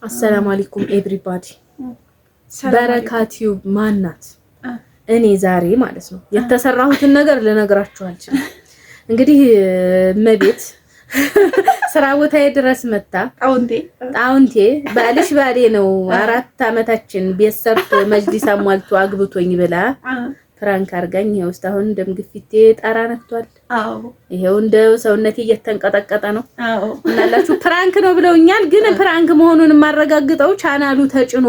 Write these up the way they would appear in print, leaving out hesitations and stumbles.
አሰላሙ አለይኩም ኤቭሪባዲ። በረካቲው ማናት? እኔ ዛሬ ማለት ነው የተሰራሁትን ነገር ልነግራችሁ አልችልም። እንግዲህ መቤት ስራ ቦታዬ ድረስ መጣ። ጣውንቴ ባልሽ ባሌ ነው 4 አመታችን ቤት ሰርቶ መጅሊስ አሟልቶ አግብቶኝ ብላ ፕራንክ አርጋኝ ይሄው እስካሁን ደም ግፊቴ ጣራ ነክቷል። ይሄው እንደው ሰውነቴ እየተንቀጠቀጠ ነው። እናላችሁ ፕራንክ ነው ብለውኛል። ግን ፕራንክ መሆኑን ማረጋግጠው ቻናሉ ተጭኖ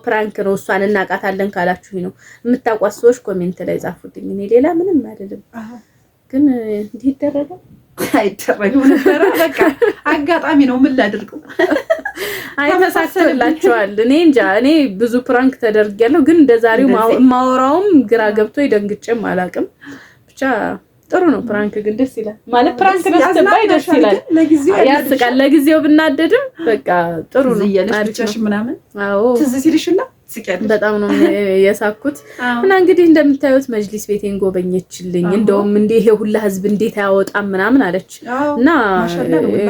ፕራንክ ነው እሷን እናቃታለን ካላችሁኝ ነው። የምታቋስ ሰዎች ኮሜንት ላይ ጻፉልኝ። እኔ ሌላ ምንም አይደለም። ግን እንዲህ ይደረጋል አይደረግም ነበር። በቃ አጋጣሚ ነው። ምን ላድርገው? አይተሳሰላችኋል። እኔ እንጃ። እኔ ብዙ ፕራንክ ተደርጊያለሁ፣ ግን እንደዛሬው ማወራውም ግራ ገብቶ ይደንግጬም አላቅም። ብቻ ጥሩ ነው ፕራንክ። ግን ደስ ይላል ማለት ፕራንክ ደስባይ ደስ ይላል። ያስቃል። ለጊዜው ብናደድም በቃ ጥሩ ነው። አሪፍ ምናምን ትዝ ሲልሽና በጣም ነው የሳኩት። እና እንግዲህ እንደምታዩት መጅሊስ ቤቴን ጎበኘችልኝ። እንደውም እንዴ ይሄ ሁላ ህዝብ እንዴት ያወጣም ምናምን አለች። እና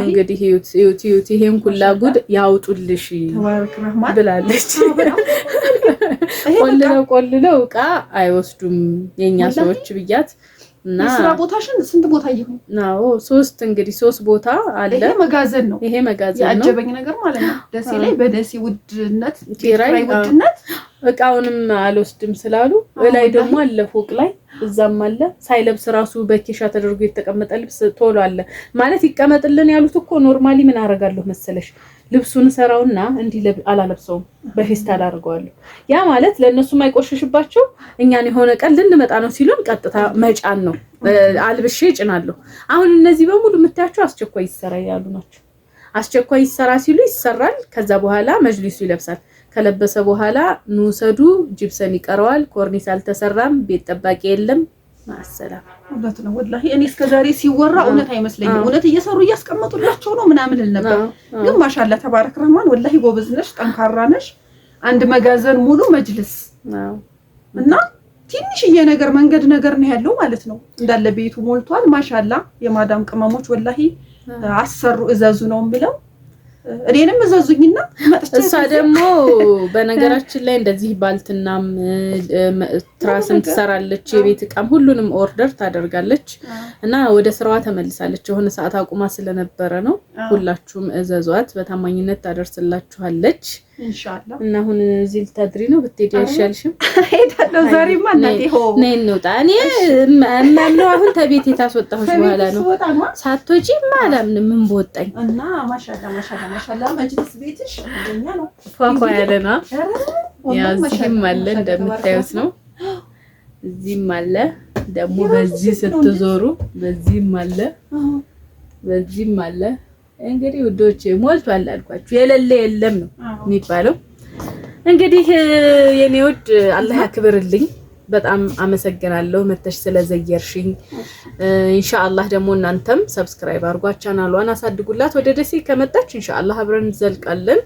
እንግዲህ ዩት ይሄን ሁላ ጉድ ያውጡልሽ ብላለች። ቆልለው ዕቃ አይወስዱም የኛ ሰዎች ብያት እና ስራ ቦታሽን ስንት ቦታ ይሁን? አዎ 3 ቦታ አለ። ይሄ መጋዘን ነው። ይሄ መጋዘን ነው። ያጀበኝ ነገር ማለት ነው። ደሴ ላይ በደሴ ውድነት ኪራይ ውድነት እቃውንም አልወስድም ስላሉ ላይ ደግሞ አለ ፎቅ ላይ እዛም አለ። ሳይለብስ ራሱ በኬሻ ተደርጎ የተቀመጠ ልብስ ቶሎ አለ ማለት ይቀመጥልን ያሉት እኮ ኖርማሊ ምን አደርጋለሁ መሰለሽ ልብሱን ሰራውና እንዲ አላለብሰውም በፌስታል አድርገዋለሁ። ያ ማለት ለነሱ ማይቆሽሽባቸው እኛን የሆነ ቀን ልንመጣ ነው ሲሉን ቀጥታ መጫን ነው። አልብሼ ጭናለሁ። አሁን እነዚህ በሙሉ የምታያቸው አስቸኳይ ይሰራ ያሉ ናቸው። አስቸኳይ ይሰራ ሲሉ ይሰራል። ከዛ በኋላ መጅሊሱ ይለብሳል። ከለበሰ በኋላ ንውሰዱ ጂፕሰም ይቀረዋል። ኮርኒስ አልተሰራም። ቤት ጠባቂ የለም። ማሰላም ወላሂ ነው። ወላሂ እኔ እስከዛሬ ሲወራ እውነት አይመስለኝም። እውነት እየሰሩ እያስቀመጡላቸው ነው ምናምን ነበር። ግን ማሻአላ ተባረክ ረህማን ወላሂ ጎበዝ ነሽ፣ ጠንካራ ነሽ። አንድ መጋዘን ሙሉ መጅልስ እና ትንሽዬ ነገር መንገድ ነገር ነው ያለው ማለት ነው። እንዳለ ቤቱ ሞልቷል። ማሻአላ የማዳም ቅመሞች ወላሂ አሰሩ እዘዙ ነው ብለው እኔንም እዘዙኝና እሷ ደግሞ በነገራችን ላይ እንደዚህ ባልትናም ትራስም ትሰራለች። የቤት ዕቃም ሁሉንም ኦርደር ታደርጋለች እና ወደ ስራዋ ተመልሳለች። የሆነ ሰዓት አቁማ ስለነበረ ነው። ሁላችሁም እዘዟት፣ በታማኝነት ታደርስላችኋለች ኢንሻአላህ። እና አሁን እዚህ ልታድሪ ነው ብትሄጂ አይሻልሽም? ሄዳለሁ ዛሬማ እናቴ ነይ እንውጣ። እኔ ማነው አሁን ተቤት የታስወጣሁሽ በኋላ ነው ሳትወጪ ማለም ምን በወጣኝ እና ማሻአላ መጅሊስ ቤትሽ እንደኛ ነው ፏፏ ያለና ያዚህም አለ እንደምታዩት ነው። እዚህም አለ ደግሞ በዚህ ስትዞሩ በዚህም አለ በዚህም አለ። እንግዲህ ውዶች ሞልቷል አልኳችሁ። የሌለ የለም ነው የሚባለው። እንግዲህ የኔ ውድ አላህ ያክብርልኝ። በጣም አመሰግናለሁ መተሽ ስለዘየርሽኝ። ኢንሻአላህ ደግሞ እናንተም ሰብስክራይብ አድርጓት፣ ቻናሏን አሳድጉላት። ወደ ደሴ ከመጣች ኢንሻአላህ አብረን እንዘልቃለን።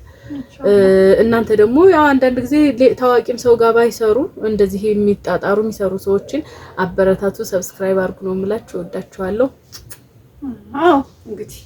እናንተ ደግሞ ያው አንዳንድ ጊዜ ታዋቂም ሰው ጋር ባይሰሩ እንደዚህ የሚጣጣሩ የሚሰሩ ሰዎችን አበረታቱ፣ ሰብስክራይብ አድርጉ ነው የምላችሁ። ወዳችኋለሁ። እንግዲህ